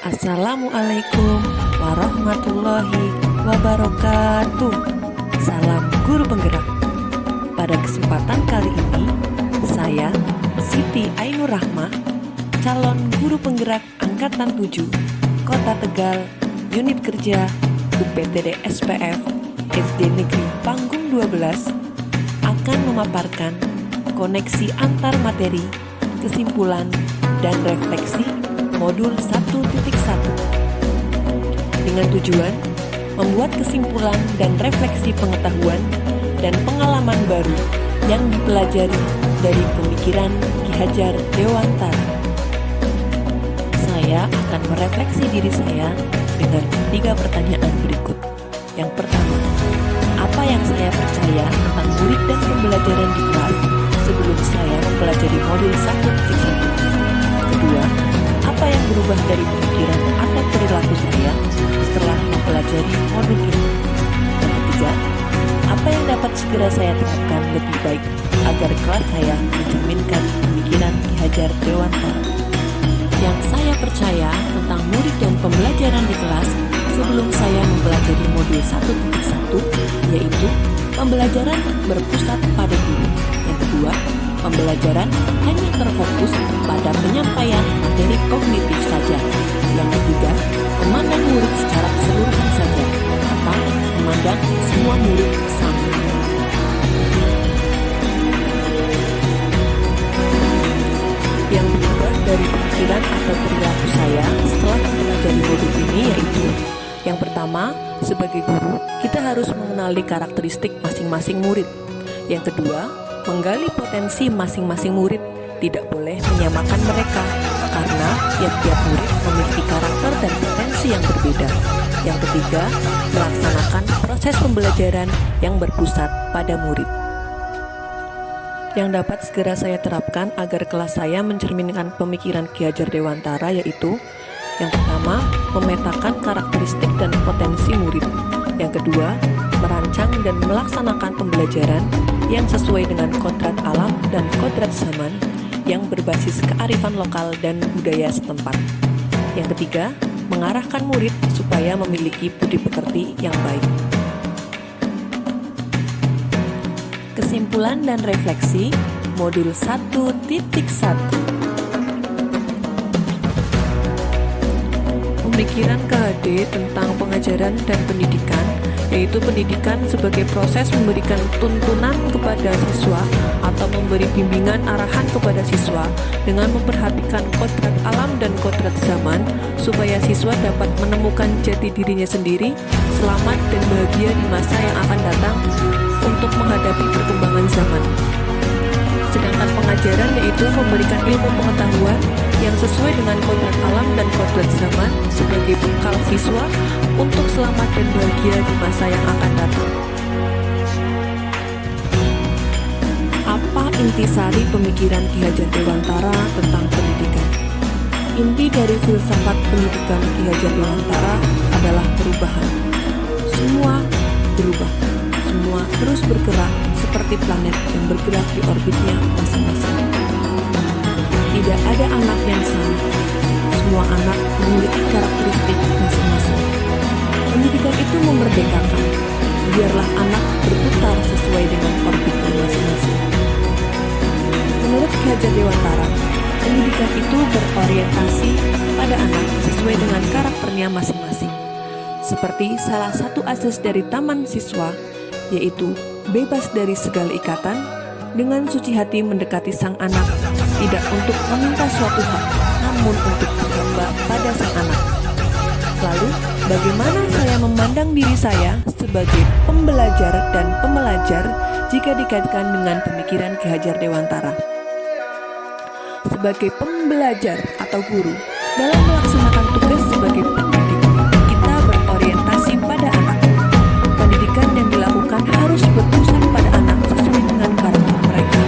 Assalamualaikum warahmatullahi wabarakatuh. Salam guru penggerak. Pada kesempatan kali ini, saya Siti Ainur Rahmah, calon guru penggerak Angkatan 7, Kota Tegal, Unit Kerja UPTD SPF SD Negeri Panggung 12, akan memaparkan koneksi antar materi, kesimpulan, dan refleksi modul 1.1 dengan tujuan membuat kesimpulan dan refleksi pengetahuan dan pengalaman baru yang dipelajari dari pemikiran Ki Hajar Dewantara. Saya akan merefleksi diri saya dengan 3 pertanyaan berikut. Yang pertama, apa yang saya percaya tentang murid dan pembelajaran di kelas sebelum saya mempelajari modul 1.1? Kedua, apa yang berubah dari pemikiran atau perilaku saya setelah mempelajari modul ini? Yang ketiga, apa yang dapat segera saya terapkan lebih baik agar kelas saya mencerminkan pemikiran Ki Hajar Dewantara? Yang saya percaya tentang murid dan pembelajaran di kelas sebelum saya mempelajari modul 1.1, yaitu pembelajaran berpusat pada guru. Yang kedua, pembelajaran hanya terfokus pada penyampaian materi kognitif saja. Yang ketiga, memandang murid secara keseluruhan saja, atau memandang semua murid sama. Yang berubah dari pemikiran atau perilaku saya setelah mempelajari modul ini yaitu: yang pertama, sebagai guru, kita harus mengenali karakteristik masing-masing murid. Yang kedua, menggali potensi masing-masing murid, tidak boleh menyamakan mereka, karena tiap-tiap murid memiliki karakter dan potensi yang berbeda. Yang ketiga, melaksanakan proses pembelajaran yang berpusat pada murid. Yang dapat segera saya terapkan agar kelas saya mencerminkan pemikiran Ki Hajar Dewantara yaitu: yang pertama, memetakan karakteristik dan potensi murid. Yang kedua, merancang dan melaksanakan pembelajaran yang sesuai dengan kodrat alam dan kodrat zaman yang berbasis kearifan lokal dan budaya setempat. Yang ketiga, mengarahkan murid supaya memiliki budi pekerti yang baik. Kesimpulan dan refleksi modul 1.1. Pemikiran KHD tentang pengajaran dan pendidikan, yaitu pendidikan sebagai proses memberikan tuntunan kepada siswa atau memberi bimbingan arahan kepada siswa dengan memperhatikan kodrat alam dan kodrat zaman supaya siswa dapat menemukan jati dirinya sendiri, selamat dan bahagia di masa yang akan datang untuk menghadapi perkembangan zaman. Sedangkan pengajaran yaitu memberikan ilmu pengetahuan yang sesuai dengan kodrat alam dan kodrat zaman sebagai bekal siswa untuk selamat dan bahagia di masa yang akan datang. Apa intisari pemikiran Ki Hajar Dewantara tentang pendidikan? Inti dari filsafat pendidikan Ki Hajar Dewantara adalah perubahan. Semua berubah. Semua terus bergerak seperti planet yang bergerak di orbitnya masing-masing. Tidak ada anak yang sama. Semua anak memiliki karakteristik masing-masing. Pendidikan itu memerdekakan. Biarlah anak berputar sesuai dengan orbitnya masing-masing. Menurut Ki Hajar Dewantara, pendidikan itu berorientasi pada anak sesuai dengan karakternya masing-masing. Seperti salah satu asas dari taman siswa, yaitu bebas dari segala ikatan, dengan suci hati mendekati sang anak, tidak untuk meminta suatu hak, namun untuk berhamba pada sang anak. Lalu, bagaimana saya memandang diri saya sebagai pembelajar dan pembelajar jika dikaitkan dengan pemikiran Ki Hajar Dewantara? Sebagai pembelajar atau guru, dalam melaksanakan tugas sebagai pendidik, kita berorientasi pada anak. Pendidikan yang dilakukan harus berpusat pada anak sesuai dengan karakter mereka.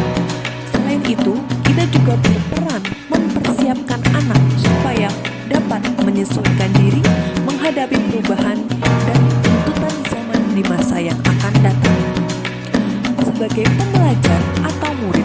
Selain itu, kita juga berperan mempersiapkan anak supaya dapat menyesuaikan diri menghadapi perubahan dan tuntutan zaman di masa yang akan datang. Sebagai pembelajar atau murid,